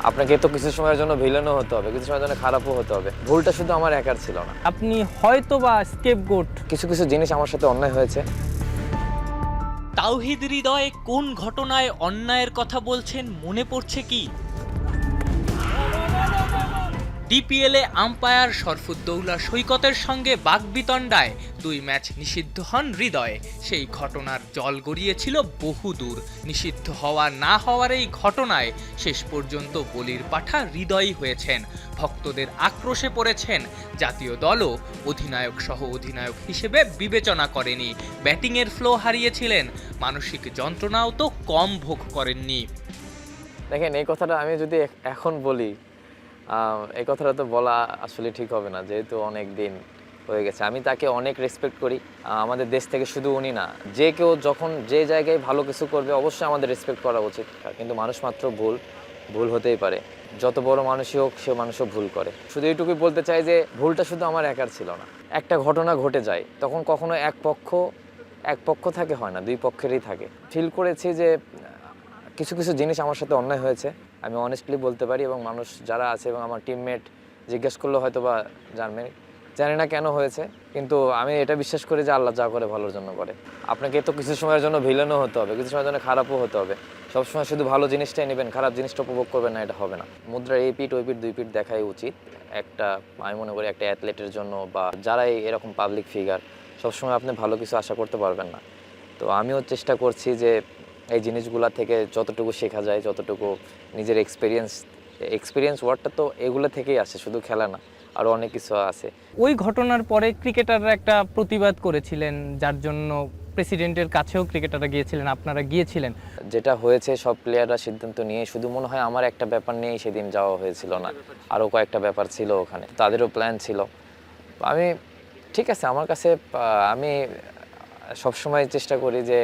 আপনাকে তো কিছু সময়ের জন্য ভিলেনও হতে হবে, কিছু সময়ের জন্য খারাপও হতে হবে। ভুলটা শুধু আমার একার ছিল না। আপনি হয়তো বা স্কেপগোট। কিছু কিছু জিনিস আমার সাথে অন্যায় হয়েছে। তাওহিদ হৃদয় কোন ঘটনায় অন্যায়ের কথা বলছেন মনে পড়ছে কি? ডিপিএলে আম্পায়ার শরফুদ্দৌলা সৈকতের সঙ্গে বাগবিতণ্ডায় 2 ম্যাচ নিষিদ্ধ হন হৃদয়। সেই ঘটনার জল গড়িয়েছিল বহুদূর। নিষিদ্ধ হওয়া না হওয়ার এই ঘটনায় শেষ পর্যন্ত বলির পাঠা হৃদয়ই হয়েছেন। ভক্তদের আক্রোশে পড়েছেন। জাতীয় দলও অধিনায়ক সহ অধিনায়ক হিসেবে বিবেচনা করেনি। ব্যাটিংয়ের ফ্লো হারিয়েছিলেন, মানসিক যন্ত্রণাও তো কম ভোগ করেননি। দেখেন, এই কথাটা আমি যদি এখন বলি, এই কথাটা তো বলা আসলে ঠিক হবে না, যেহেতু অনেক দিন হয়ে গেছে। আমি তাকে অনেক রেসপেক্ট করি। আমাদের দেশ থেকে শুধু উনি না, যে কেউ যখন যে জায়গায় ভালো কিছু করবে অবশ্যই আমাদের রেসপেক্ট করা উচিত। কিন্তু মানুষ মাত্র ভুল হতেই পারে। যত বড় মানুষই হোক, সে মানুষও ভুল করে। শুধু এইটুকুই বলতে চাই যে ভুলটা শুধু আমার একার ছিল না। একটা ঘটনা ঘটে যায়, তখন কখনো এক পক্ষ থাকে, হয় না, দুই পক্ষেরই থাকে। ফিল করেছি যে কিছু কিছু জিনিস আমার সাথে অন্যায় হয়েছে, আমি অনেস্টলি বলতে পারি। এবং মানুষ যারা আছে এবং আমার টিমমেট জিজ্ঞেস করলে হয়তো বা জানি না কেন হয়েছে, কিন্তু আমি এটা বিশ্বাস করি যে আল্লাহ যা করে ভালোর জন্য করে। আপনাকে তো কিছু সময়ের জন্য ভিলেনও হতে হবে, কিছু সময়ের জন্য খারাপও হতে হবে। সবসময় শুধু ভালো জিনিসটাই নেবেন, খারাপ জিনিসটা উপভোগ করবেন না, এটা হবে না। মুদ্রার এই পিঠ ওই পিঠ দুই পিঠ দেখাই উচিত একটা, আমি মনে করি একটা অ্যাথলেটের জন্য, বা যারাই এরকম পাবলিক ফিগার, সবসময় আপনি ভালো কিছু আশা করতে পারবেন না। তো আমিও চেষ্টা করছি যে এই জিনিসগুলা থেকে যতটুকু শেখা যায়, যতটুকু নিজের এক্সপিরিয়েন্স ওয়ার্ডটা তো এগুলো থেকেই আসে, শুধু খেলা না, আরও অনেক কিছু আছে। ওই ঘটনার পরে ক্রিকেটাররা একটা প্রতিবাদ করেছিলেন, যার জন্য প্রেসিডেন্টের কাছেও ক্রিকেটাররা গিয়েছিলেন, আপনারা গিয়েছিলেন। যেটা হয়েছে সব প্লেয়াররা সিদ্ধান্ত নিয়ে, শুধু মনে হয় আমার একটা ব্যাপার নিয়েই সেদিন যাওয়া হয়েছিল না, আরও কয়েকটা ব্যাপার ছিল ওখানে, তাদেরও প্ল্যান ছিল। আমি ঠিক আছে, আমার কাছে আমি সবসময় চেষ্টা করি যে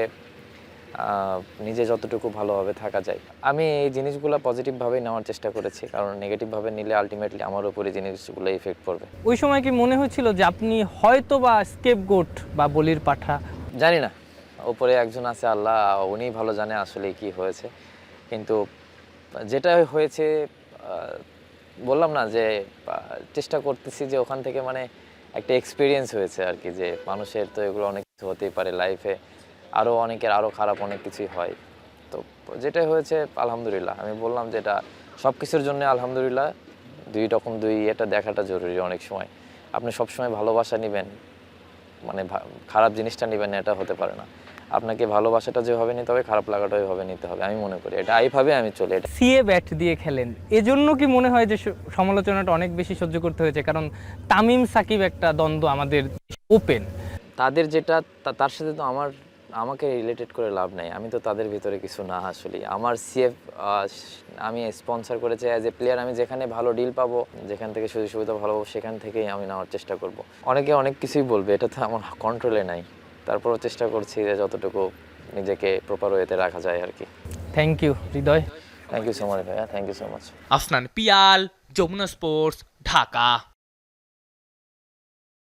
নিজে যতটুকু ভালোভাবে থাকা যায়। আমি এই জিনিসগুলো পজিটিভভাবেই নেওয়ার চেষ্টা করেছি, কারণ নেগেটিভভাবে নিলে আলটিমেটলি আমার উপরে জিনিসগুলো ইফেক্ট পড়বে। ওই সময় কি মনে হয়েছিল যে আপনি হয়তো বা স্কেপগোট বা বলির পাঠা? জানি না, উপরে একজন আছে, আল্লাহ, উনিই ভালো জানে আসলে কি হয়েছে। কিন্তু যেটা হয়েছে, বললাম না যে চেষ্টা করতেছি যে ওখান থেকে মানে একটা এক্সপিরিয়েন্স হয়েছে আর কি, যে মানুষের তো এগুলো অনেক কিছু হতেই পারে লাইফে, আরও অনেকের আরও খারাপ অনেক কিছুই হয়। তো যেটা হয়েছে আলহামদুলিল্লাহ, আমি বললাম যে এটা সব কিছুর জন্য আলহামদুলিল্লাহ। দুই এটা দেখাটা জরুরি। অনেক সময় আপনি সবসময় ভালোবাসা নেবেন, মানে খারাপ জিনিসটা নেবেন না, এটা হতে পারে না। আপনাকে ভালোবাসাটা যেভাবে নিতে হবে, খারাপ লাগাটা ওইভাবে নিতে হবে, আমি মনে করি। এটা এইভাবে আমি চলি। এটা সিএ ব্যাট দিয়ে খেলেন, এজন্য কি মনে হয় যে সমালোচনাটা অনেক বেশি সহ্য করতে হয়েছে? কারণ তামিম সাকিব একটা দ্বন্দ্ব আমাদের ওপেন। তাদের যেটা তার সাথে তো আমাকে রিলেটেড করে লাভ নাই। আমি তো তাদের ভিতরে কিছু না আসলে। আমার সিএফ আমি স্পন্সর করেছি অ্যাজ এ প্লেয়ার। আমি যেখানে ভালো ডিল পাবো, যেখান থেকে সুযোগ সুবিধা ভালো পাবো, সেখান থেকেই আমি নেওয়ার চেষ্টা করব। অনেকে অনেক কিছুই বলবে, এটা তো আমার কন্ট্রোলে নাই। তারপরও চেষ্টা করছি যে যতটুকু নিজেকে প্রপার ওয়েতে রাখা যায় আর কি। Thank you Hridoy. Thank you so much ভাইয়া, thank you so much. Afnan Piyal, Jamuna sports, Dhaka.